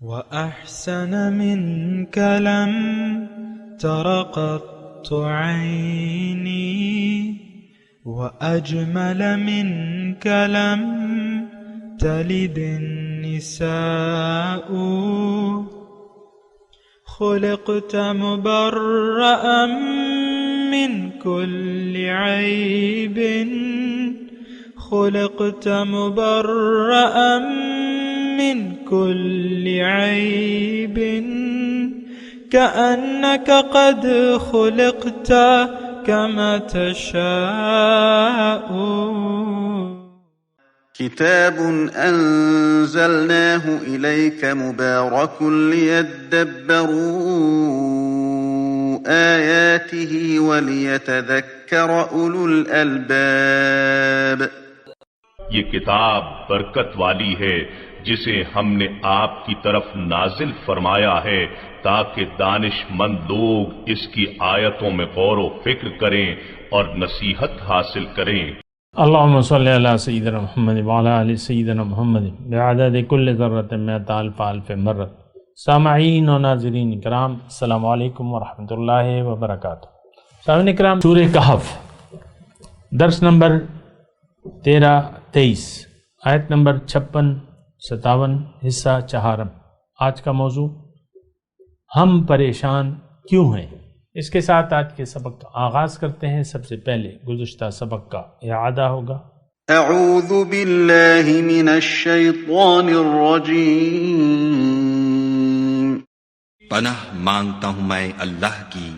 وأحسن منك لم تر قط عيني وأجمل منك لم تلد النساء خلقت مبرأ من كل عيب خلقت مبرأ من كل عيب كأنك قد خلقت كما تشاء. كتاب أنزلناه إليك مبارك ليدبروا آياته وليتذكر أولو الألباب. یہ کتاب برکت والی ہے جسے ہم نے آپ کی طرف نازل فرمایا ہے تاکہ دانش مند لوگ اس کی آیتوں میں غور و فکر کریں اور نصیحت حاصل کریں. اللہم صلی علی سیدنا محمد وعلی آل سیدنا محمد بعدد کل ذرۃ مئۃ الف الف مرۃ. سامعین و ناظرین کرام، السلام علیکم ورحمۃ اللہ وبرکاتہ. سامعین کرام، سورہ کہف درس نمبر 13-23 آیت نمبر 56-57 حصہ چہارم. آج کا موضوع ہم پریشان کیوں ہیں. اس کے ساتھ آج کے سبق کا آغاز کرتے ہیں. سب سے پہلے گزشتہ سبق کا اعادہ ہوگا. اعوذ باللہ من الشیطان الرجیم. پناہ مانگتا ہوں میں اللہ کی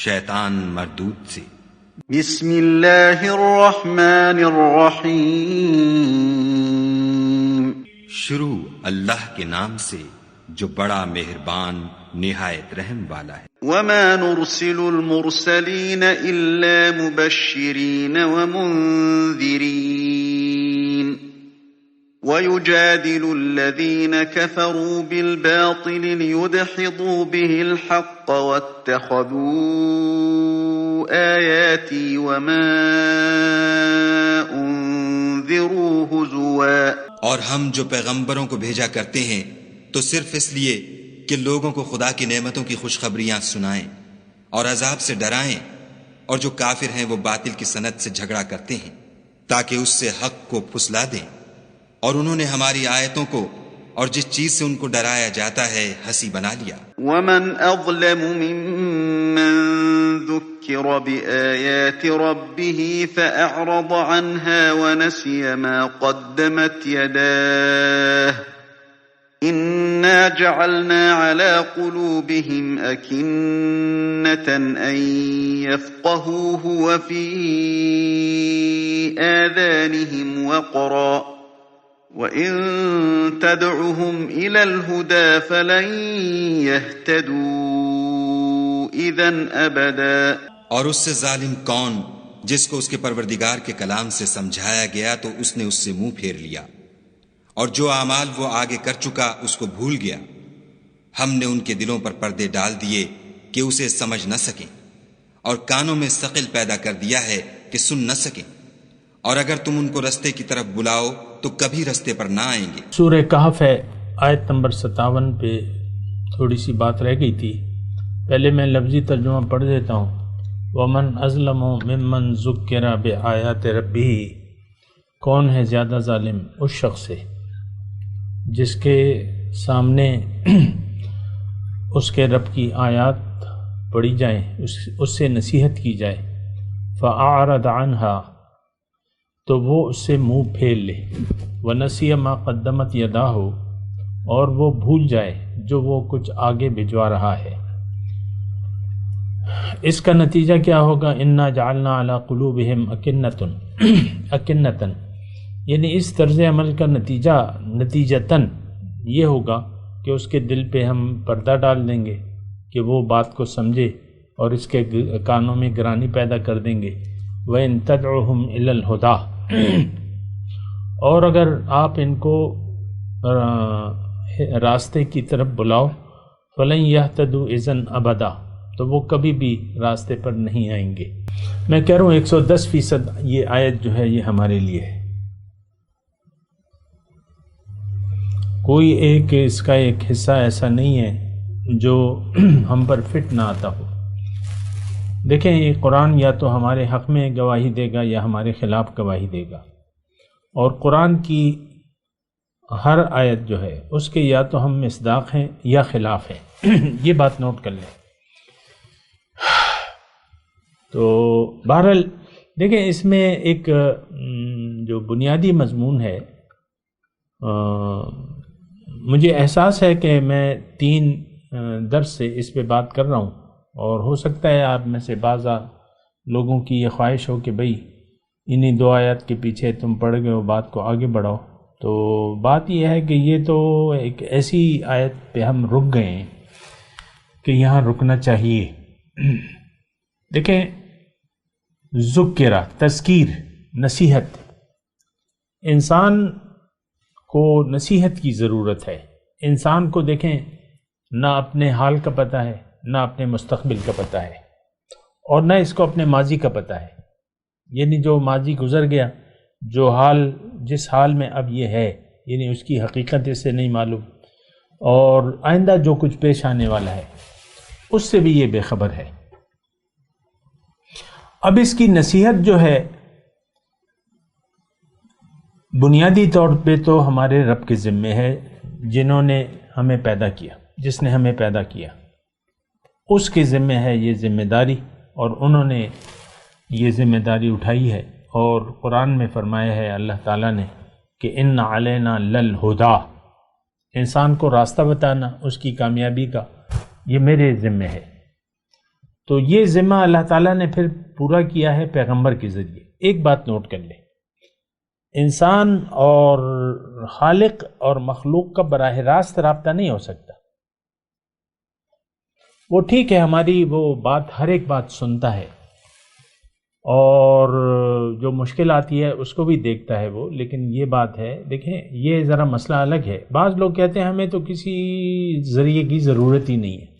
شیطان مردود سے. بسم اللہ الرحمن الرحیم. شروع اللہ کے نام سے جو بڑا مہربان نہایت رحم والا ہے. وما نرسل المرسلین الا مبشرین ومنذرین ويجادل الذین كفروا بالباطل ليدحضوا به الحق واتخذوا آیاتی وما انذروا ہزوا. اور ہم جو پیغمبروں کو بھیجا کرتے ہیں تو صرف اس لیے کہ لوگوں کو خدا کی نعمتوں کی خوشخبریاں سنائیں اور عذاب سے ڈرائیں، اور جو کافر ہیں وہ باطل کی سنت سے جھگڑا کرتے ہیں تاکہ اس سے حق کو پھسلا دیں، اور انہوں نے ہماری آیتوں کو اور جس چیز سے ان کو ڈرایا جاتا ہے ہنسی بنا لیا. ومن اظلم ممن ذکر بآیات ربه فأعرض عنها ونسي ما قدمت يداه إنا جعلنا على قلوبهم أكنة أن يفقهوه وفي آذانهم وقرا وإن تدعهم إلى الهدى فلن يهتدوا إذن أبدا. اور اس سے ظالم کون جس کو اس کے پروردگار کے کلام سے سمجھایا گیا تو اس نے اس سے منہ پھیر لیا، اور جو اعمال وہ آگے کر چکا اس کو بھول گیا. ہم نے ان کے دلوں پر پردے ڈال دیے کہ اسے سمجھ نہ سکیں، اور کانوں میں ثقل پیدا کر دیا ہے کہ سن نہ سکیں، اور اگر تم ان کو رستے کی طرف بلاؤ تو کبھی رستے پر نہ آئیں گے. سورہ کہف ہے، آیت نمبر 57 پہ تھوڑی سی بات رہ گئی تھی. پہلے میں لفظی ترجمہ پڑھ دیتا ہوں. وَمَنْ أَظْلَمُ مِمَّنْ ذُكِّرَ بِآيَاتِ رَبِّهِ. کون ہے زیادہ ظالم اس شخص سے جس کے سامنے اس کے رب کی آیات پڑھی جائیں، اس سے نصیحت کی جائے. فَأَعْرَضَ عَنْهَا، تو وہ اس سے منہ پھیر لے. وَنَسِيَ مَا قَدَّمَتْ يَدَاهُ، اور وہ بھول جائے جو وہ کچھ آگے بھجوا رہا ہے. اس کا نتیجہ کیا ہوگا؟ اِنَّا جَعَلْنَا عَلَىٰ قُلُوبِهِمْ أَكِنَّةً، یعنی اس طرز عمل کا نتیجتاً یہ ہوگا کہ اس کے دل پہ ہم پردہ ڈال دیں گے کہ وہ بات کو سمجھے، اور اس کے کانوں میں گرانی پیدا کر دیں گے. وَإِن تَدْعُهُمْ إِلَى الْهُدَىٰ، اور اگر آپ ان کو راستے کی طرف بلاؤ، فَلَن يَهْتَدُوا إِذًا أَبَدًا، تو وہ کبھی بھی راستے پر نہیں آئیں گے. میں کہہ رہا ہوں 110% یہ آیت جو ہے یہ ہمارے لیے ہے. کوئی ایک اس کا ایک حصہ ایسا نہیں ہے جو ہم پر فٹ نہ آتا ہو۔ دیکھیں یہ قرآن یا تو ہمارے حق میں گواہی دے گا یا ہمارے خلاف گواہی دے گا، اور قرآن کی ہر آیت جو ہے اس کے یا تو ہم مصداق ہیں یا خلاف ہیں، یہ بات نوٹ کر لیں۔ تو بہرحال دیکھیں اس میں ایک جو بنیادی مضمون ہے، مجھے احساس ہے کہ میں 3 درس سے اس پہ بات کر رہا ہوں، اور ہو سکتا ہے آپ میں سے بعض لوگوں کی یہ خواہش ہو کہ بھئی انہی 2 آیات کے پیچھے تم پڑھ گئے ہو، بات کو آگے بڑھاؤ۔ تو بات یہ ہے کہ یہ تو ایک ایسی آیت پہ ہم رک گئے ہیں کہ یہاں رکنا چاہیے۔ دیکھیں ذکرہ، تذکیر، نصیحت، انسان کو نصیحت کی ضرورت ہے۔ انسان کو دیکھیں نہ اپنے حال کا پتہ ہے، نہ اپنے مستقبل کا پتہ ہے، اور نہ اس کو اپنے ماضی کا پتہ ہے۔ یعنی جو ماضی گزر گیا، جو حال جس حال میں اب یہ ہے، یعنی اس کی حقیقت اس سے نہیں معلوم، اور آئندہ جو کچھ پیش آنے والا ہے اس سے بھی یہ بے خبر ہے۔ اب اس کی نصیحت جو ہے بنیادی طور پہ تو ہمارے رب کے ذمے ہے، جنہوں نے ہمیں پیدا کیا، جس نے ہمیں پیدا کیا اس کے ذمے ہے یہ ذمہ داری، اور انہوں نے یہ ذمہ داری اٹھائی ہے۔ اور قرآن میں فرمایا ہے اللہ تعالیٰ نے کہ ان علینا للہدا، انسان کو راستہ بتانا اس کی کامیابی کا، یہ میرے ذمے ہے۔ تو یہ ذمہ اللہ تعالیٰ نے پھر پورا کیا ہے پیغمبر کے ذریعے۔ ایک بات نوٹ کر لیں، انسان اور خالق اور مخلوق کا براہ راست رابطہ نہیں ہو سکتا۔ وہ ٹھیک ہے ہماری وہ بات، ہر ایک بات سنتا ہے، اور جو مشکل آتی ہے اس کو بھی دیکھتا ہے وہ، لیکن یہ بات ہے، دیکھیں یہ ذرا مسئلہ الگ ہے۔ بعض لوگ کہتے ہیں ہمیں تو کسی ذریعے کی ضرورت ہی نہیں ہے۔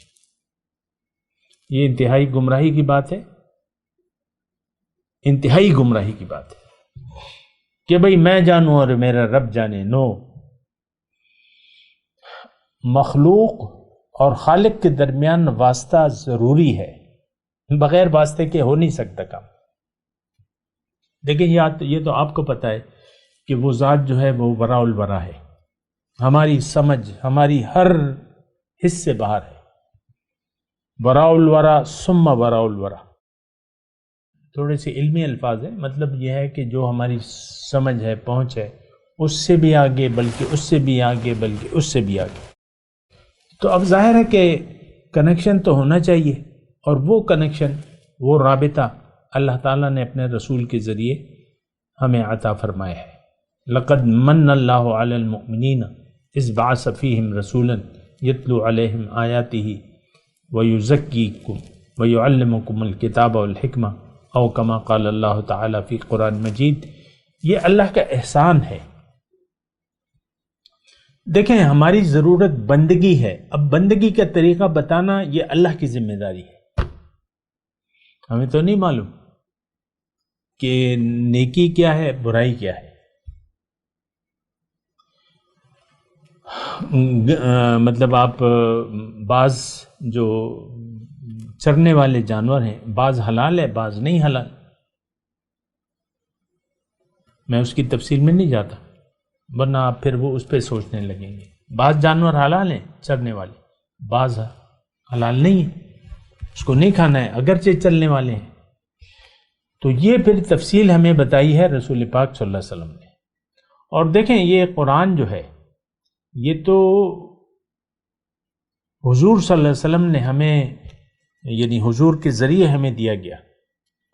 یہ انتہائی گمراہی کی بات ہے، انتہائی گمراہی کی بات ہے کہ بھئی میں جانوں اور میرا رب جانے۔ نو، مخلوق اور خالق کے درمیان واسطہ ضروری ہے، بغیر واسطے کے ہو نہیں سکتا کام۔ دیکھیں یہ تو آپ کو پتہ ہے کہ وہ ذات جو ہے وہ وراء الورا ہے، ہماری سمجھ، ہماری ہر حصے باہر ہے۔ وراء الورا ثم وراء الورا، تھوڑے سے علمی الفاظ ہیں، مطلب یہ ہے کہ جو ہماری سمجھ ہے، پہنچ ہے، اس سے بھی آگے، بلکہ اس سے بھی آگے، بلکہ اس سے بھی آگے۔ تو اب ظاہر ہے کہ کنیکشن تو ہونا چاہیے، اور وہ کنیکشن، وہ رابطہ اللہ تعالیٰ نے اپنے رسول کے ذریعے ہمیں عطا فرمایا ہے۔ لقد من اللہ علی المؤمنین اذ بعث فیہم رسولا یتلو علیہم آیاتہ ویزکیکم ویعلمکم الکتاب والحکمہ او کما قال اللہ تعالیٰ فی قرآن مجید۔ یہ اللہ کا احسان ہے۔ دیکھیں ہماری ضرورت بندگی ہے، اب بندگی کا طریقہ بتانا یہ اللہ کی ذمہ داری ہے۔ ہمیں تو نہیں معلوم کہ نیکی کیا ہے، برائی کیا ہے۔ مطلب آپ بعض جو چرنے والے جانور ہیں، بعض حلال ہے، بعض نہیں حلال، میں اس کی تفصیل میں نہیں جاتا، ورنہ آپ پھر وہ اس پہ سوچنے لگیں گے۔ بعض جانور حلال ہیں چرنے والے، بعض حلال نہیں ہیں، اس کو نہیں کھانا ہے اگرچہ چلنے والے ہیں۔ تو یہ پھر تفصیل ہمیں بتائی ہے رسول پاک صلی اللہ علیہ وسلم نے۔ اور دیکھیں یہ قرآن جو ہے یہ تو حضور صلی اللہ علیہ وسلم نے ہمیں، یعنی حضور کے ذریعے ہمیں دیا گیا۔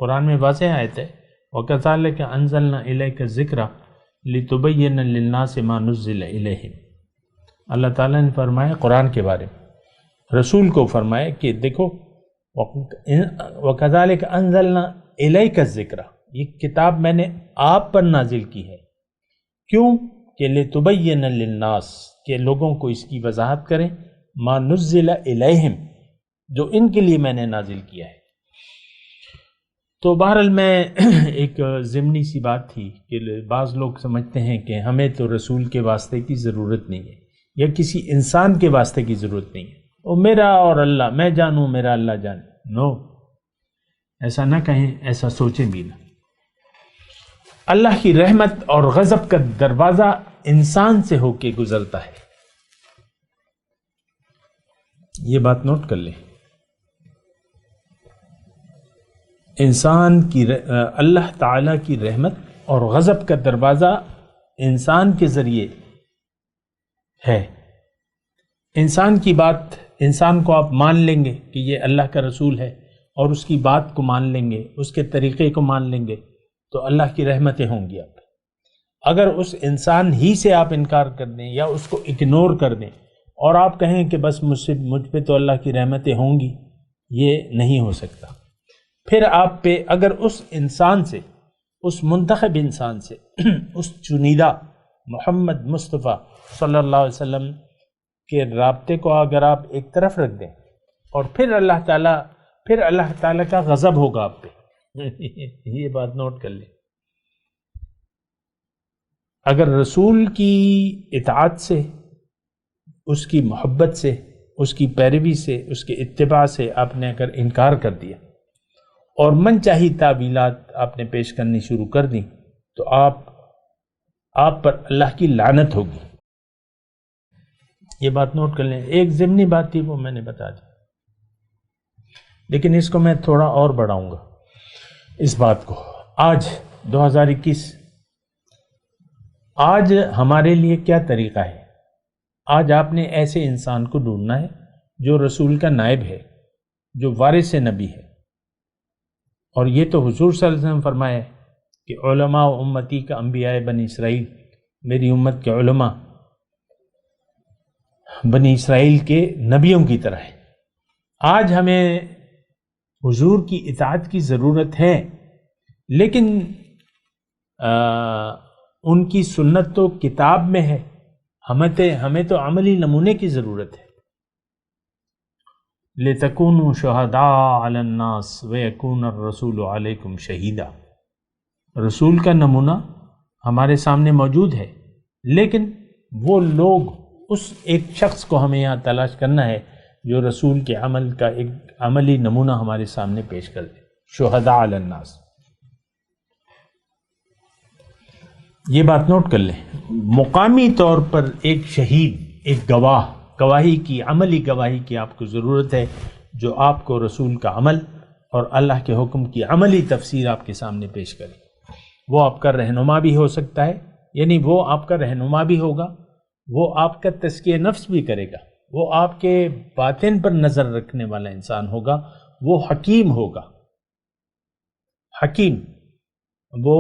قرآن میں واضح آیت ہے وَكَذَلِكَ أَنزَلْنَا إِلَيْكَ الذِّكْرَ لِتُبَيِّنَ لِلنَّاسِ مَا نُزِّلَ إِلَيْهِمْ۔ اللہ تعالیٰ نے فرمایا قرآن کے بارے میں، رسول کو فرمایا کہ دیکھو وَكَذَلِكَ أَنزَلْنَا إِلَيْكَ الذِّكْرَ، یہ کتاب میں نے آپ پر نازل کی ہے۔ کیوں؟ کہ لِتُبَيِّنَ لِلنَّاسِ، کہ لوگوں کو اس کی وضاحت کریں، مَا نُزِّلَ إِلَيْهِمْ، جو ان کے لیے میں نے نازل کیا ہے۔ تو بہرحال میں ایک ضمنی سی بات تھی کہ بعض لوگ سمجھتے ہیں کہ ہمیں تو رسول کے واسطے کی ضرورت نہیں ہے۔ یا کسی انسان کے واسطے کی ضرورت نہیں ہے، وہ میرا اور اللہ، میں جانوں میرا اللہ جانے، نو، ایسا نہ کہیں، ایسا سوچیں بھی نہ۔ اللہ کی رحمت اور غضب کا دروازہ انسان سے ہو کے گزرتا ہے، یہ بات نوٹ کر لیں۔ انسان کی اللہ تعالی کی رحمت اور غضب کا دروازہ انسان کے ذریعے ہے۔ انسان کی بات، انسان کو آپ مان لیں گے کہ یہ اللہ کا رسول ہے اور اس کی بات کو مان لیں گے، اس کے طریقے کو مان لیں گے، تو اللہ کی رحمتیں ہوں گی آپ پہ۔ اگر اس انسان ہی سے آپ انکار کر دیں یا اس کو اگنور کر دیں اور آپ کہیں کہ بس مجھ پہ تو اللہ کی رحمتیں ہوں گی، یہ نہیں ہو سکتا۔ پھر آپ پہ اگر اس انسان سے، اس منتخب انسان سے، اس چنیدہ محمد مصطفیٰ صلی اللہ علیہ وسلم کے رابطے کو اگر آپ ایک طرف رکھ دیں اور پھر اللہ تعالیٰ کا غضب ہوگا آپ پہ، یہ بات نوٹ کر لیں۔ اگر رسول کی اطاعت سے، اس کی محبت سے، اس کی پیروی سے، اس کے اتباع سے آپ نے اگر انکار کر دیا اور من چاہی تعویلات آپ نے پیش کرنی شروع کر دی، تو آپ پر اللہ کی لعنت ہوگی، یہ بات نوٹ کر لیں۔ ایک ضمنی بات تھی، وہ میں نے بتا دی، لیکن اس کو میں تھوڑا اور بڑھاؤں گا اس بات کو۔ آج 2021، آج ہمارے لیے کیا طریقہ ہے؟ آج آپ نے ایسے انسان کو ڈھونڈنا ہے جو رسول کا نائب ہے، جو وارث نبی ہے، اور یہ تو حضور صلی اللہ علیہ وسلم فرمایا ہے کہ علماء امتی کا انبیاء بنی اسرائیل، میری امت کے علماء بنی اسرائیل کے نبیوں کی طرح ہے۔ آج ہمیں حضور کی اطاعت کی ضرورت ہے، لیکن ان کی سنت تو کتاب میں ہے، ہمیں تو عملی نمونے کی ضرورت ہے۔ لِتَكُونُوا شُهَدَاءَ عَلَى النَّاسِ وَيَكُونَ الرَّسُولُ عَلَيْكُمْ شَهِيدًا۔ رسول کا نمونہ ہمارے سامنے موجود ہے، لیکن وہ لوگ، اس ایک شخص کو ہمیں یہاں تلاش کرنا ہے جو رسول کے عمل کا ایک عملی نمونہ ہمارے سامنے پیش کر دے۔ شہداء علی الناس، یہ بات نوٹ کر لیں۔ مقامی طور پر ایک شہید، ایک گواہی کی، عملی گواہی کی آپ کو ضرورت ہے، جو آپ کو رسول کا عمل اور اللہ کے حکم کی عملی تفسیر آپ کے سامنے پیش کرے۔ وہ آپ کا رہنما بھی ہو سکتا ہے، یعنی وہ آپ کا رہنما بھی ہوگا، وہ آپ کا تزکیہ نفس بھی کرے گا، وہ آپ کے باطن پر نظر رکھنے والا انسان ہوگا، وہ حکیم ہوگا، حکیم، وہ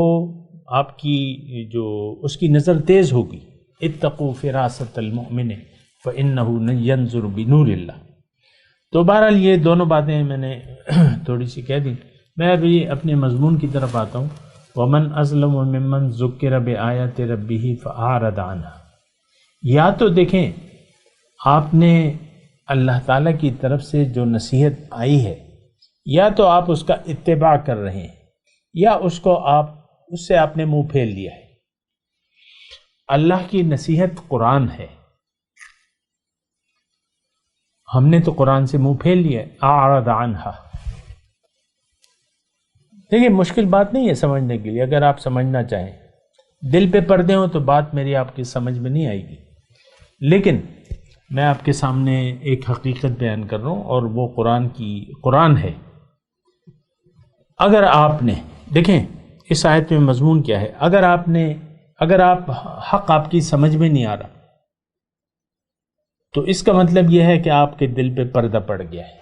آپ کی جو اس کی نظر تیز ہوگی۔ اتقوا فراست المؤمن فإنه ينظر بنور اللہ۔ تو بہرحال یہ دونوں باتیں میں نے تھوڑی سی کہہ دی۔ میں ابھی اپنے مضمون کی طرف آتا ہوں۔ وَمَنْ أَظْلَمُ مِمَّنْ ذُكِّرَ بِآيَاتِ رَبِّهِ فَأَعْرَضَ عَنْهَا۔ یا تو دیکھیں، آپ نے اللہ تعالیٰ کی طرف سے جو نصیحت آئی ہے، یا تو آپ اس کا اتباع کر رہے ہیں، یا اس سے آپ نے منہ پھیر لیا ہے۔ اللہ کی نصیحت قرآن ہے، ہم نے تو قرآن سے منہ پھیر لیا ہے۔ اعرض عنہا، دیکھیں مشکل بات نہیں ہے سمجھنے کے لیے، اگر آپ سمجھنا چاہیں، دل پہ پردے ہوں تو بات میری آپ کی سمجھ میں نہیں آئے گی، لیکن میں آپ کے سامنے ایک حقیقت بیان کر رہا ہوں، اور وہ قرآن ہے۔ اگر آپ نے، دیکھیں اس آیت میں مضمون کیا ہے، اگر آپ حق آپ کی سمجھ میں نہیں آ رہا، تو اس کا مطلب یہ ہے کہ آپ کے دل پہ پردہ پڑ گیا ہے،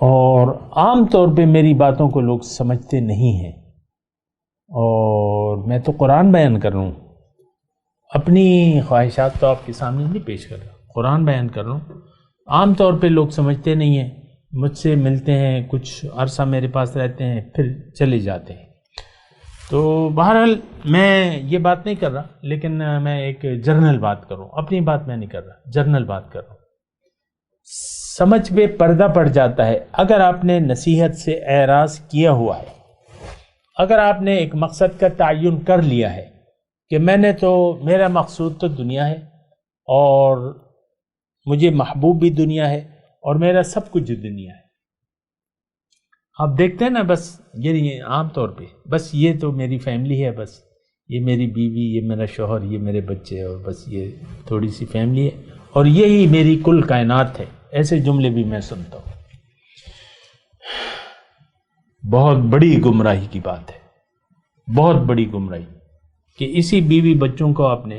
اور عام طور پہ میری باتوں کو لوگ سمجھتے نہیں ہیں، اور میں تو قرآن بیان کر رہا ہوں، اپنی خواہشات تو آپ کے سامنے نہیں پیش کر رہا، قرآن بیان کر رہا ہوں۔ عام طور پہ لوگ سمجھتے نہیں ہیں، مجھ سے ملتے ہیں، کچھ عرصہ میرے پاس رہتے ہیں، پھر چلے جاتے ہیں۔ تو بہرحال میں یہ بات نہیں کر رہا، لیکن میں ایک جرنل بات کر رہا ہوں، اپنی بات میں نہیں کر رہا، جرنل بات کر رہا ہوں۔ سمجھ پہ پردہ پڑ جاتا ہے اگر آپ نے نصیحت سے اعراض کیا ہوا ہے، اگر آپ نے ایک مقصد کا تعین کر لیا ہے کہ میں نے تو میرا مقصود تو دنیا ہے اور مجھے محبوب بھی دنیا ہے اور میرا سب کچھ دنیا ہے. آپ دیکھتے ہیں نا، بس یہ عام طور پہ بس یہ تو میری فیملی ہے، بس یہ میری بیوی، یہ میرا شوہر، یہ میرے بچے، اور بس یہ تھوڑی سی فیملی ہے اور یہی میری کل کائنات ہے. ایسے جملے بھی میں سنتا ہوں. بہت بڑی گمراہی کی بات ہے، بہت بڑی گمراہی کہ اسی بیوی بچوں کو آپ نے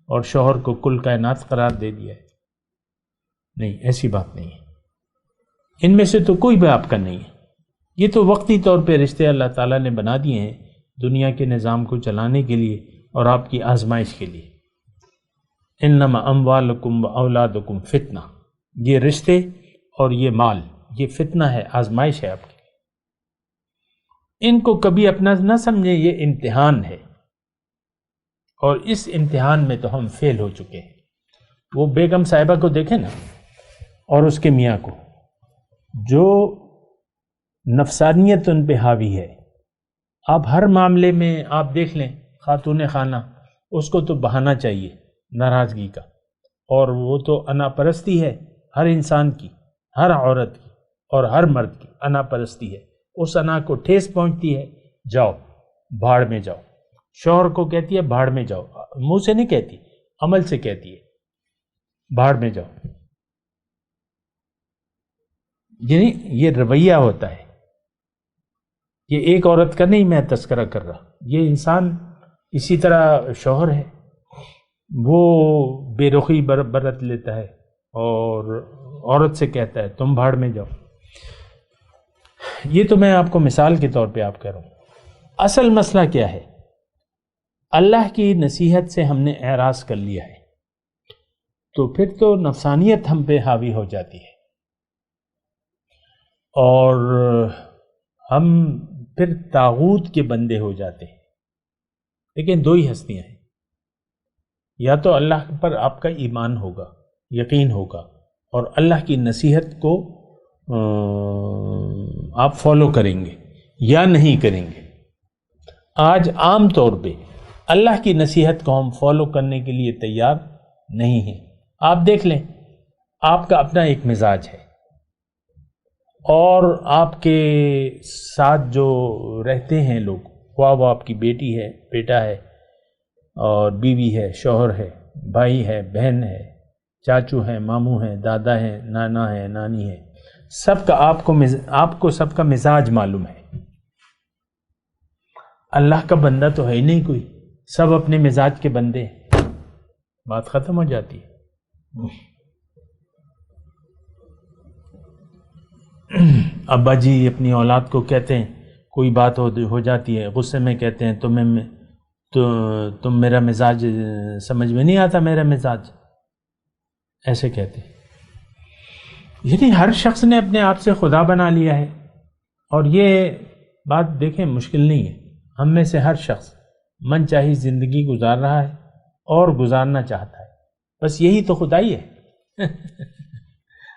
اور شوہر کو کل کائنات قرار دے دیا ہے. نہیں، ایسی بات نہیں ہے. ان میں سے تو کوئی بھی آپ کا نہیں ہے. یہ تو وقتی طور پہ رشتے اللہ تعالیٰ نے بنا دیے ہیں دنیا کے نظام کو چلانے کے لیے اور آپ کی آزمائش کے لیے. انما اموالکم و اولادکم فتنہ، یہ رشتے اور یہ مال یہ فتنہ ہے، آزمائش ہے آپ کی. ان کو کبھی اپنا نہ سمجھیں، یہ امتحان ہے اور اس امتحان میں تو ہم فیل ہو چکے ہیں. وہ بیگم صاحبہ کو دیکھیں نا اور اس کے میاں کو، جو نفسانیت ان پہ حاوی ہے. آپ ہر معاملے میں آپ دیکھ لیں، خاتون خانہ اس کو تو بہانہ چاہیے ناراضگی کا، اور وہ تو انا پرستی ہے ہر انسان کی، ہر عورت کی اور ہر مرد کی انا پرستی ہے. اس انا کو ٹھیس پہنچتی ہے، جاؤ بھاڑ میں جاؤ. شوہر کو کہتی ہے بھاڑ میں جاؤ، منہ سے نہیں کہتی، عمل سے کہتی ہے بھاڑ میں جاؤ. یعنی یہ رویہ ہوتا ہے. یہ ایک عورت کا نہیں میں تذکرہ کر رہا، یہ انسان اسی طرح شوہر ہے، وہ بے رخی برت لیتا ہے اور عورت سے کہتا ہے تم بھاڑ میں جاؤ. یہ تو میں آپ کو مثال کے طور پہ آپ کہہ رہا ہوں. اصل مسئلہ کیا ہے؟ اللہ کی نصیحت سے ہم نے اعراض کر لیا ہے تو پھر تو نفسانیت ہم پہ حاوی ہو جاتی ہے اور ہم پھر طاغوت کے بندے ہو جاتے ہیں. لیکن دو ہی ہستیاں ہیں، یا تو اللہ پر آپ کا ایمان ہوگا، یقین ہوگا اور اللہ کی نصیحت کو آپ فالو کریں گے یا نہیں کریں گے. آج عام طور پہ اللہ کی نصیحت کو ہم فالو کرنے کے لیے تیار نہیں ہیں. آپ دیکھ لیں، آپ کا اپنا ایک مزاج ہے اور آپ کے ساتھ جو رہتے ہیں لوگ، وہ آپ کی بیٹی ہے، بیٹا ہے اور بیوی ہے، شوہر ہے، بھائی ہے، بہن ہے، چاچو ہے، ماموں ہے، دادا ہے، نانا ہے، نانی ہے، سب کا آپ کو سب کا مزاج معلوم ہے. اللہ کا بندہ تو ہے ہی نہیں کوئی، سب اپنے مزاج کے بندے ہیں. بات ختم ہو جاتی ہے. ابا جی اپنی اولاد کو کہتے ہیں، کوئی بات ہو جاتی ہے، غصے میں کہتے ہیں تم میرا مزاج سمجھ میں نہیں آتا، میرا مزاج، ایسے کہتے ہیں. یعنی ہر شخص نے اپنے آپ سے خدا بنا لیا ہے. اور یہ بات دیکھیں مشکل نہیں ہے، ہم میں سے ہر شخص من چاہی زندگی گزار رہا ہے اور گزارنا چاہتا ہے. بس یہی تو خدائی ہے.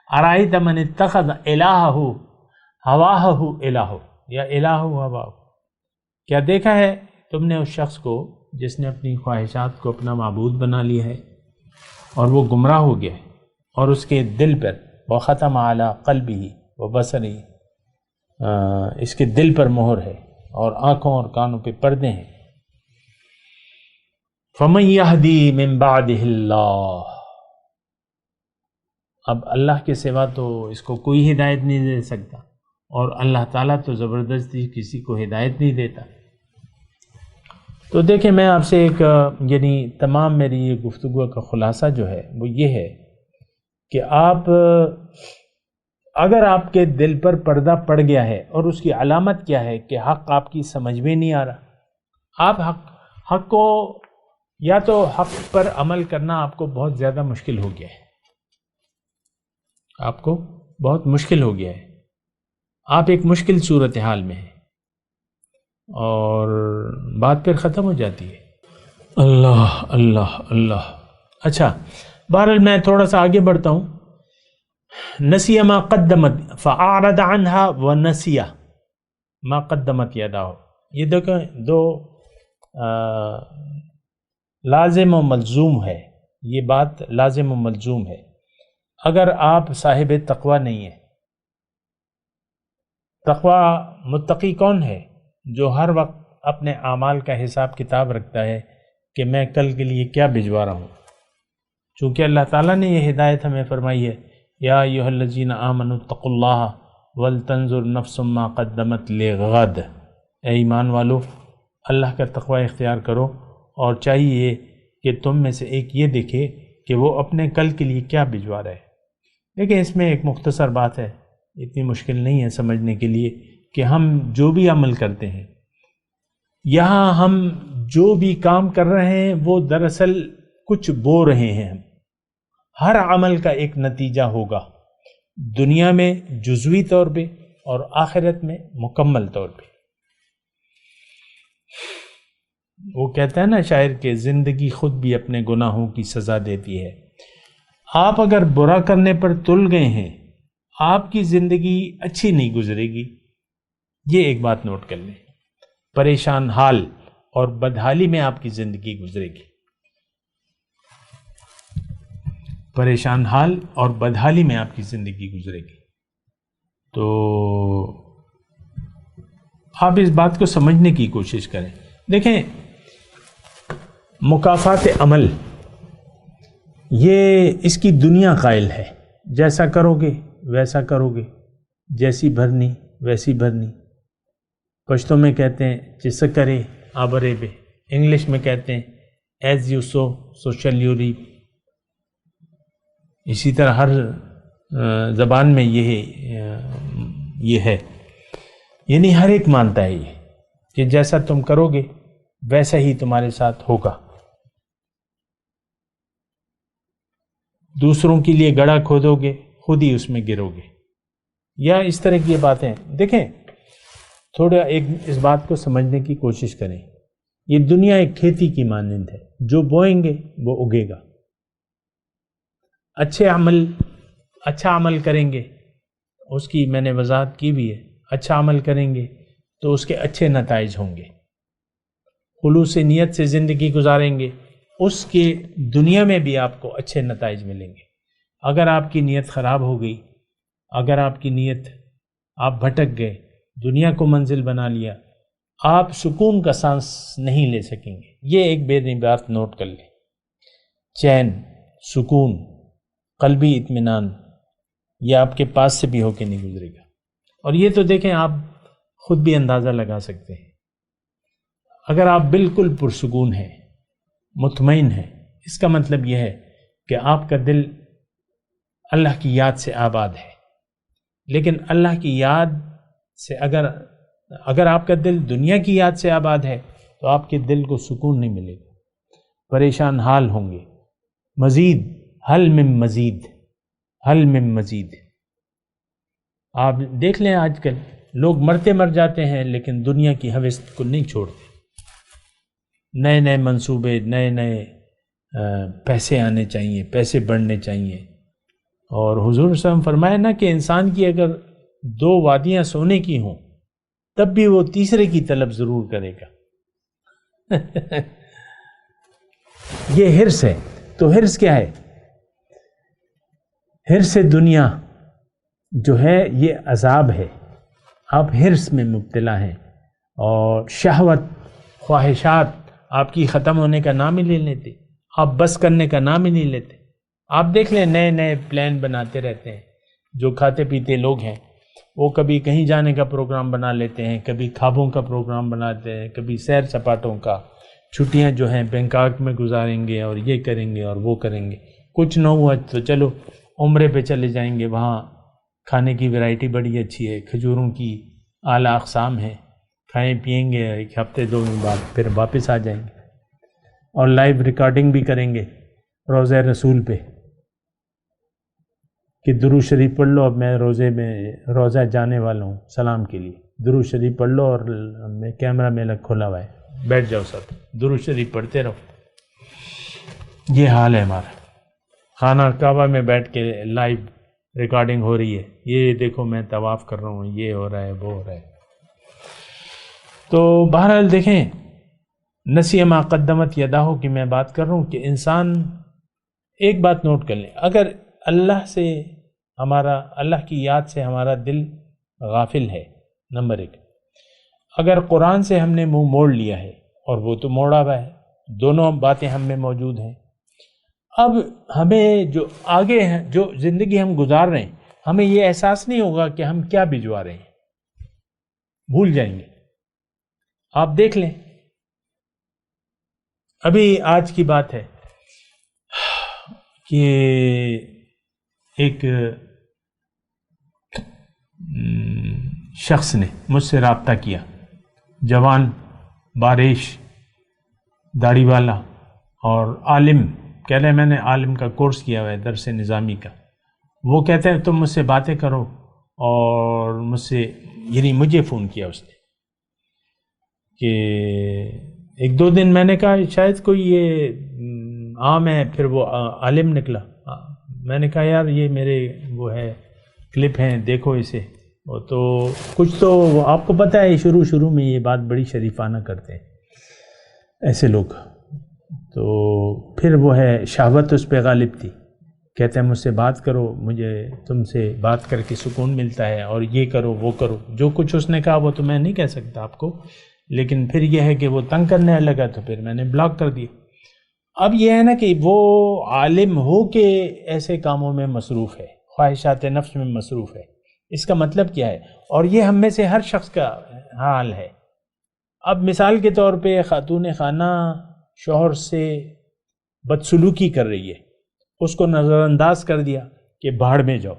ارائیت من اتخذ الہہ ہواہ الہہ یا الہہ ہواہ، کیا دیکھا ہے تم نے اس شخص کو جس نے اپنی خواہشات کو اپنا معبود بنا لیا ہے اور وہ گمراہ ہو گیا ہے اور اس کے دل پر وختم علی قلبہ وبصرہ، اس کے دل پر مہر ہے اور آنکھوں اور کانوں پہ پردے ہیں. فمن یہدی من بعدہ اللہ، اب اللہ کے سوا تو اس کو کوئی ہدایت نہیں دے سکتا اور اللہ تعالیٰ تو زبردستی کسی کو ہدایت نہیں دیتا. تو دیکھیں، میں آپ سے ایک یعنی تمام میری یہ گفتگو کا خلاصہ جو ہے وہ یہ ہے کہ آپ اگر آپ کے دل پر پردہ پڑ گیا ہے، اور اس کی علامت کیا ہے کہ حق آپ کی سمجھ میں نہیں آ رہا، آپ حق کو یا تو حق پر عمل کرنا آپ کو بہت زیادہ مشکل ہو گیا ہے، آپ کو بہت مشکل ہو گیا ہے، آپ ایک مشکل صورتحال میں ہیں اور بات پھر ختم ہو جاتی ہے. اللہ اللہ اللہ. اچھا، بہرحال میں تھوڑا سا آگے بڑھتا ہوں. نسی ما قدمت فاعرض عنها ونسی ما قدمت یداہ. یہ دیکھیں دو لازم و ملزوم ہے، یہ بات لازم و ملزوم ہے۔ اگر آپ صاحب تقوی نہیں ہیں، تقوی متقی کون ہے؟ جو ہر وقت اپنے اعمال کا حساب کتاب رکھتا ہے کہ میں کل کے لیے کیا بھجوا رہا ہوں۔ چونکہ اللہ تعالیٰ نے یہ ہدایت ہمیں فرمائی ہے، یا ایھا الذین آمنوا اتقوا اللہ ولتنظر نفس ما قدمت لغد، اے ایمان والو اللہ کا تقوی اختیار کرو، اور چاہیے کہ تم میں سے ایک یہ دیکھے کہ وہ اپنے کل کے لیے کیا بھجوا رہا ہے۔ لیکن اس میں ایک مختصر بات ہے، اتنی مشکل نہیں ہے سمجھنے کے لیے، کہ ہم جو بھی عمل کرتے ہیں، یہاں ہم جو بھی کام کر رہے ہیں وہ دراصل کچھ بو رہے ہیں ہم۔ ہر عمل کا ایک نتیجہ ہوگا، دنیا میں جزوی طور پہ اور آخرت میں مکمل طور پہ۔ وہ کہتا ہے نا شاعر کہ زندگی خود بھی اپنے گناہوں کی سزا دیتی ہے۔ آپ اگر برا کرنے پر تل گئے ہیں، آپ کی زندگی اچھی نہیں گزرے گی، یہ ایک بات نوٹ کر لیں۔ پریشان حال اور بدحالی میں آپ کی زندگی گزرے گی، پریشان حال اور بدحالی میں آپ کی زندگی گزرے گی۔ تو آپ اس بات کو سمجھنے کی کوشش کریں۔ دیکھیں، مکافات عمل یہ اس کی دنیا قائل ہے، جیسا کرو گے ویسا کرو گے، جیسی بھرنی ویسی بھرنی۔ پشتوں میں کہتے ہیں جس کرے آبرے بے، انگلش میں کہتے ہیں ایز یو سو سو شل یو ریپ۔ اسی طرح ہر زبان میں یہ ہے، یعنی ہر ایک مانتا ہے یہ کہ جیسا تم کرو گے ویسا ہی تمہارے ساتھ ہوگا۔ دوسروں کے لیے گڑھا کھودو گے، خود ہی اس میں گرو گے، یا اس طرح کی باتیں۔ دیکھیں، تھوڑا ایک اس بات کو سمجھنے کی کوشش کریں۔ یہ دنیا ایک کھیتی کی مانند ہے، جو بوئیں گے وہ اگے گا۔ اچھا عمل کریں گے، اس کی میں نے وضاحت کی بھی ہے، اچھا عمل کریں گے تو اس کے اچھے نتائج ہوں گے۔ خلوص نیت سے زندگی گزاریں گے، اس کے دنیا میں بھی آپ کو اچھے نتائج ملیں گے۔ اگر آپ کی نیت خراب ہو گئی، اگر آپ کی نیت، آپ بھٹک گئے، دنیا کو منزل بنا لیا، آپ سکون کا سانس نہیں لے سکیں گے۔ یہ ایک بے بات نوٹ کر لیں۔ چین، سکون، قلبی اطمینان، یہ آپ کے پاس سے بھی ہو کے نہیں گزرے گا۔ اور یہ تو دیکھیں، آپ خود بھی اندازہ لگا سکتے ہیں۔ اگر آپ بالکل پرسکون ہیں، مطمئن ہیں، اس کا مطلب یہ ہے کہ آپ کا دل اللہ کی یاد سے آباد ہے۔ لیکن اللہ کی یاد سے اگر آپ کا دل دنیا کی یاد سے آباد ہے تو آپ کے دل کو سکون نہیں ملے گا، پریشان حال ہوں گے۔ مزید، حل من مزید۔ آپ دیکھ لیں آج کل لوگ مرتے مر جاتے ہیں لیکن دنیا کی ہوس کو نہیں چھوڑتے۔ نئے نئے منصوبے، نئے نئے پیسے آنے چاہیے، پیسے بڑھنے چاہیے۔ اور حضور صلی اللہ علیہ وسلم فرمایا نا کہ انسان کی اگر 2 وادیاں سونے کی ہوں تب بھی وہ تیسرے کی طلب ضرور کرے گا۔ یہ حرص ہے۔ تو حرص کیا ہے؟ حرص دنیا جو ہے یہ عذاب ہے۔ آپ حرص میں مبتلا ہیں، اور شہوت، خواہشات آپ کی ختم ہونے کا نام ہی نہیں لیتے، آپ بس کرنے کا نام ہی نہیں لیتے۔ آپ دیکھ لیں، نئے نئے پلان بناتے رہتے ہیں۔ جو کھاتے پیتے لوگ ہیں وہ کبھی کہیں جانے کا پروگرام بنا لیتے ہیں، کبھی خوابوں کا پروگرام بناتے ہیں، کبھی سیر سپاٹوں کا، چھٹیاں جو ہیں بینکاک میں گزاریں گے اور یہ کریں گے اور وہ کریں گے۔ کچھ نہ ہوا تو چلو عمرے پہ چلے جائیں گے، وہاں کھانے کی ویرائٹی بڑی اچھی ہے، کھجوروں کی اعلیٰ اقسام ہے، کھائیں پیئیں گے، 1 ہفتے 2 دن بعد پھر واپس آ جائیں گے، اور لائیو ریکارڈنگ بھی کریں گے روضہ رسول پہ کہ درود شریف پڑھ لو، اب میں روزہ جانے والا ہوں سلام کے لیے، درود شریف پڑھ لو، اور میں کیمرہ میرا کھلا ہوا ہے، بیٹھ جاؤ سب درود شریف پڑھتے رہو۔ یہ حال ہے ہمارا، خانہ کعبہ میں بیٹھ کے لائیو ریکارڈنگ ہو رہی ہے، یہ دیکھو میں طواف کر رہا ہوں، یہ ہو رہا ہے، وہ ہو رہا ہے۔ تو بہرحال دیکھیں، نسی ما قدمت یداہ کی میں بات کر رہا ہوں کہ انسان ایک بات نوٹ کر لیں، اگر اللہ کی یاد سے ہمارا دل غافل ہے، نمبر 1، اگر قرآن سے ہم نے منہ موڑ لیا ہے، اور وہ تو موڑا ہوا ہے، دونوں باتیں ہم میں موجود ہیں، اب ہمیں جو آگے ہیں، جو زندگی ہم گزار رہے ہیں، ہمیں یہ احساس نہیں ہوگا کہ ہم کیا بھجوا رہے ہیں، بھول جائیں گے۔ آپ دیکھ لیں، ابھی آج کی بات ہے کہ ایک شخص نے مجھ سے رابطہ کیا، جوان، باریش، داڑھی والا اور عالم، کہہ رہے میں نے عالم کا کورس کیا ہوا ہے، درس نظامی کا۔ وہ کہتے ہیں تم مجھ سے باتیں کرو، اور مجھے فون کیا اس نے کہ 1-2 دن میں نے کہا شاید کوئی یہ عام ہے، پھر وہ عالم نکلا۔ میں نے کہا یار یہ میرے وہ ہے کلپ ہیں، دیکھو اسے۔ وہ تو کچھ تو آپ کو پتہ ہے شروع میں یہ بات بڑی شریفانہ کرتے ہیں ایسے لوگ، تو پھر وہ ہے شہوت اس پہ غالب تھی، کہتے ہیں مجھ سے بات کرو، مجھے تم سے بات کر کے سکون ملتا ہے، اور یہ کرو وہ کرو، جو کچھ اس نے کہا وہ تو میں نہیں کہہ سکتا آپ کو، لیکن پھر یہ ہے کہ وہ تنگ کرنے لگا تو پھر میں نے بلاک کر دیا۔ اب یہ ہے نا کہ وہ عالم ہو کے ایسے کاموں میں مصروف ہے، خواہشات نفس میں مصروف ہے، اس کا مطلب کیا ہے؟ اور یہ ہم میں سے ہر شخص کا حال ہے۔ اب مثال کے طور پہ خاتون خانہ شوہر سے بدسلوکی کر رہی ہے، اس کو نظر انداز کر دیا کہ بھاڑ میں جاؤ،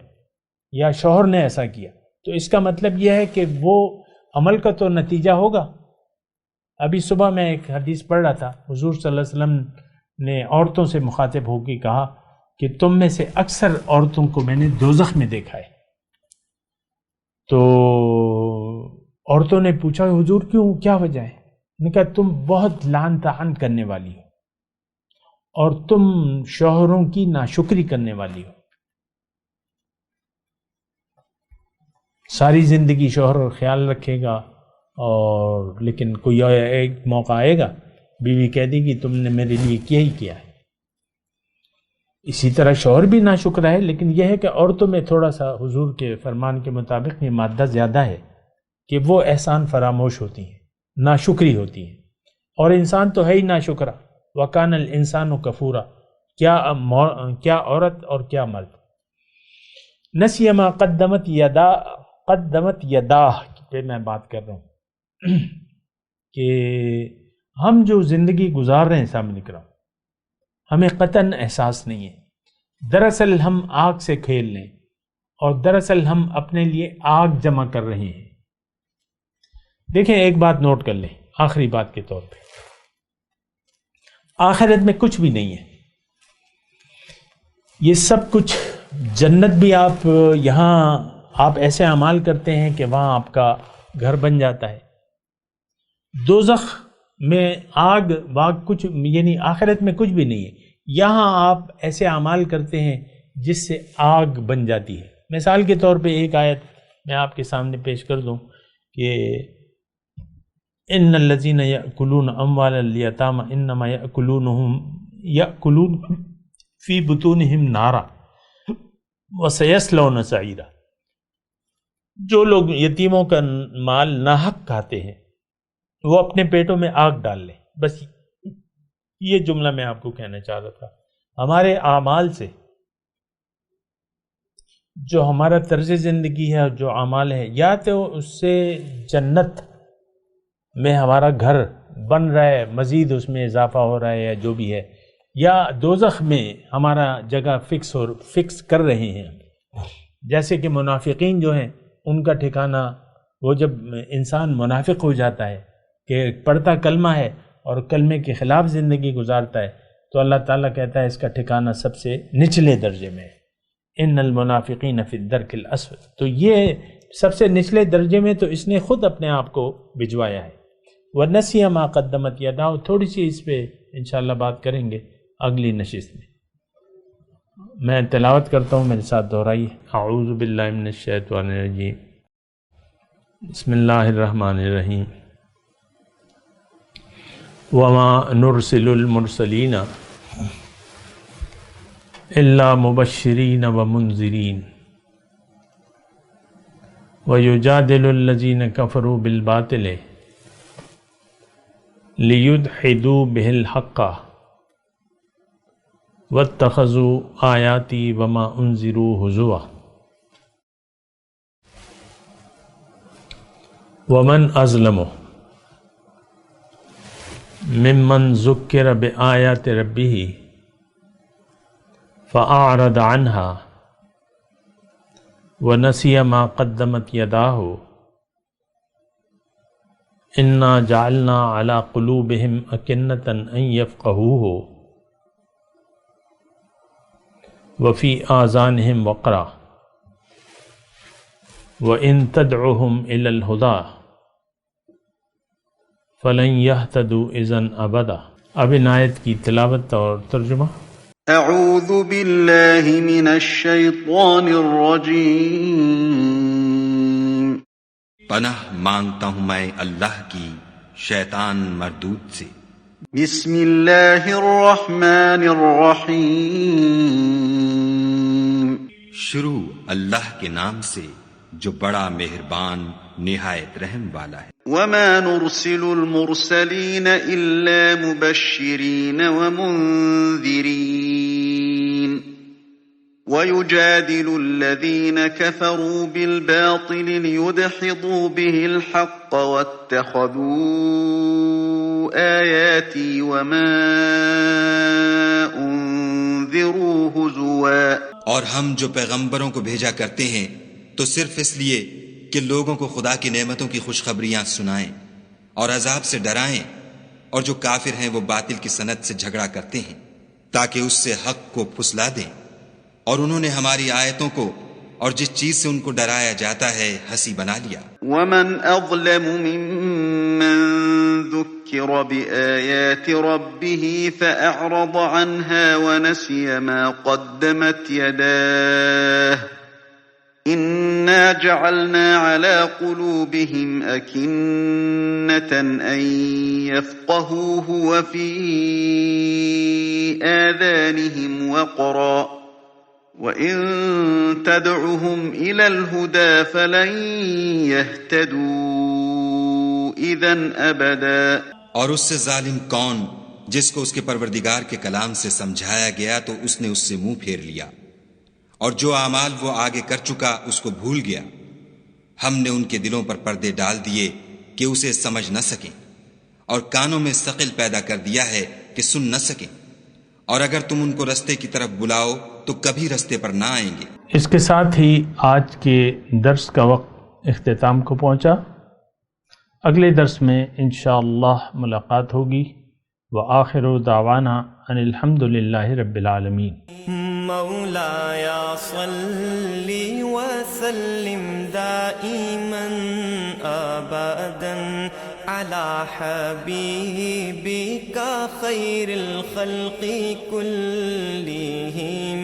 یا شوہر نے ایسا کیا، تو اس کا مطلب یہ ہے کہ وہ عمل کا تو نتیجہ ہوگا۔ ابھی صبح میں ایک حدیث پڑھ رہا تھا، حضور صلی اللہ علیہ وسلم نے عورتوں سے مخاطب ہو کے کہا کہ تم میں سے اکثر عورتوں کو میں نے دوزخ میں دیکھا ہے۔ تو عورتوں نے پوچھا حضور کیوں، کیا وجہ ہے؟ نے کہا تم بہت لعن طعن کرنے والی ہو، اور تم شوہروں کی ناشکری کرنے والی ہو۔ ساری زندگی شوہر خیال رکھے گا، اور لیکن کوئی ایک موقع آئے گا بیوی کہہ دے گی تم نے میرے لیے کیا ہی کیا ہے۔ اسی طرح شوہر بھی ناشکرا ہے، لیکن یہ ہے کہ عورتوں میں تھوڑا سا حضور کے فرمان کے مطابق یہ مادہ زیادہ ہے کہ وہ احسان فراموش ہوتی ہیں، ناشکری ہوتی ہیں، اور انسان تو ہے ہی ناشکرا۔ وَكَانَ الْإِنسَانُ كَفُورًا، کیا عورت اور کیا مرد۔ نسی ما قدمت یداہ پہ میں بات کر رہا ہوں کہ ہم جو زندگی گزار رہے ہیں سامنے کرام، ہمیں قطعاً احساس نہیں ہے۔ دراصل ہم آگ سے کھیل لیں، اور دراصل ہم اپنے لیے آگ جمع کر رہے ہیں۔ دیکھیں ایک بات نوٹ کر لیں آخری بات کے طور پہ، آخرت میں کچھ بھی نہیں ہے، یہ سب کچھ جنت بھی آپ یہاں آپ ایسے اعمال کرتے ہیں کہ وہاں آپ کا گھر بن جاتا ہے، دوزخ میں آگ واگ کچھ یعنی آخرت میں کچھ بھی نہیں ہے، یہاں آپ ایسے اعمال کرتے ہیں جس سے آگ بن جاتی ہے۔ مثال کے طور پہ ایک آیت میں آپ کے سامنے پیش کر دوں کہ ان الذین یأکلون اموال الیتامی انما یأکلون فی بطونہم نارا وسیصلون سعیرا، جو لوگ یتیموں کا مال ناحق کھاتے ہیں وہ اپنے پیٹوں میں آگ ڈال لیں۔ بس یہ جملہ میں آپ کو کہنا چاہ رہا تھا۔ ہمارے اعمال سے، جو ہمارا طرز زندگی ہے اور جو اعمال ہے، یا تو اس سے جنت میں ہمارا گھر بن رہا ہے، مزید اس میں اضافہ ہو رہا ہے یا جو بھی ہے، یا دوزخ میں ہمارا جگہ فکس کر رہے ہیں۔ جیسے کہ منافقین جو ہیں ان کا ٹھکانہ، وہ جب انسان منافق ہو جاتا ہے کہ پڑھتا کلمہ ہے اور کلمے کے خلاف زندگی گزارتا ہے، تو اللہ تعالیٰ کہتا ہے اس کا ٹھکانہ سب سے نچلے درجے میں ہے، ان المنافقین فی الدرک الاسفل۔ تو یہ سب سے نچلے درجے میں تو اس نے خود اپنے آپ کو بھجوایا ہے۔ وَنَسِيَ مَا قَدَّمَتْ يَدَاهُ، تھوڑی سی اس پہ انشاءاللہ بات کریں گے اگلی نشست میں۔ میں تلاوت کرتا ہوں، میرے ساتھ دہرائیے۔ اعوذ باللہ من الشیطان الرجیم، بسم اللہ الرحمن الرحیم۔ وما نرسل المرسلین الا مبشرین ومنذرین ویجادل الذین کفروا بالباطل لیدحضوا بہ الحق واتخذوا آیاتی وما انذروا ہزوا ومن اظلم ممن ذکر بآیات ربہ فأعرض عنها ونسی ما قدمت یداہ انا جعلنا علی قلوبہم اکنۃ ان یفقہوہ وفی آذانہم وقرا وَإِن تَدْعُهُمْ إِلَى الْهُدَى فَلَنْ يَهْتَدُوا إِذًا أَبَدًا۔ اب ان آیت کی تلاوت اور ترجمہ۔ اعوذ باللہ من الشیطان الرجیم۔ پناہ مانگتا ہوں میں اللہ کی شیطان مردود سے۔ بسم اللہ الرحمن الرحیم۔ شروع اللہ کے نام سے جو بڑا مہربان نہایت رحم والا ہے۔ وما نرسل المرسلین الا مبشرین ومنذرین ويجادل الذین کفروا بالباطل لیدحضوا به الحق واتخذوا آیاتی وما انذروا ہزوا۔ اور ہم جو پیغمبروں کو بھیجا کرتے ہیں تو صرف اس لیے کہ لوگوں کو خدا کی نعمتوں کی خوشخبریاں سنائیں اور عذاب سے ڈرائیں، اور جو کافر ہیں وہ باطل کی سند سے جھگڑا کرتے ہیں تاکہ اس سے حق کو پھسلا دیں، اور انہوں نے ہماری آیتوں کو اور جس چیز سے ان کو ڈرایا جاتا ہے ہنسی بنا لیا۔ ومن اظلم ممن ذکر بآیات ربه فأعرض عنها ونسي ما قدمت يداه إنا جعلنا على قلوبهم أكنة أن يفقهوه وفي آذانهم وقرا وإن تدعهم إلى الهدى فلن يهتدوا إذن أبدا۔ اور اس سے ظالم کون جس کو اس کے پروردگار کے کلام سے سمجھایا گیا تو اس نے اس سے منہ پھیر لیا، اور جو اعمال وہ آگے کر چکا اس کو بھول گیا۔ ہم نے ان کے دلوں پر پردے ڈال دیے کہ اسے سمجھ نہ سکیں، اور کانوں میں ثقل پیدا کر دیا ہے کہ سن نہ سکیں، اور اگر تم ان کو رستے کی طرف بلاؤ تو کبھی رستے پر نہ آئیں گے۔ اس کے ساتھ ہی آج کے درس کا وقت اختتام کو پہنچا۔ اگلے درس میں انشاءاللہ ملاقات ہوگی۔ وآخر دعوانا ان الحمد للہ رب العالمین۔ مولاي صل وسلم دائما ابدا على حبيبك خير الخلق كلهم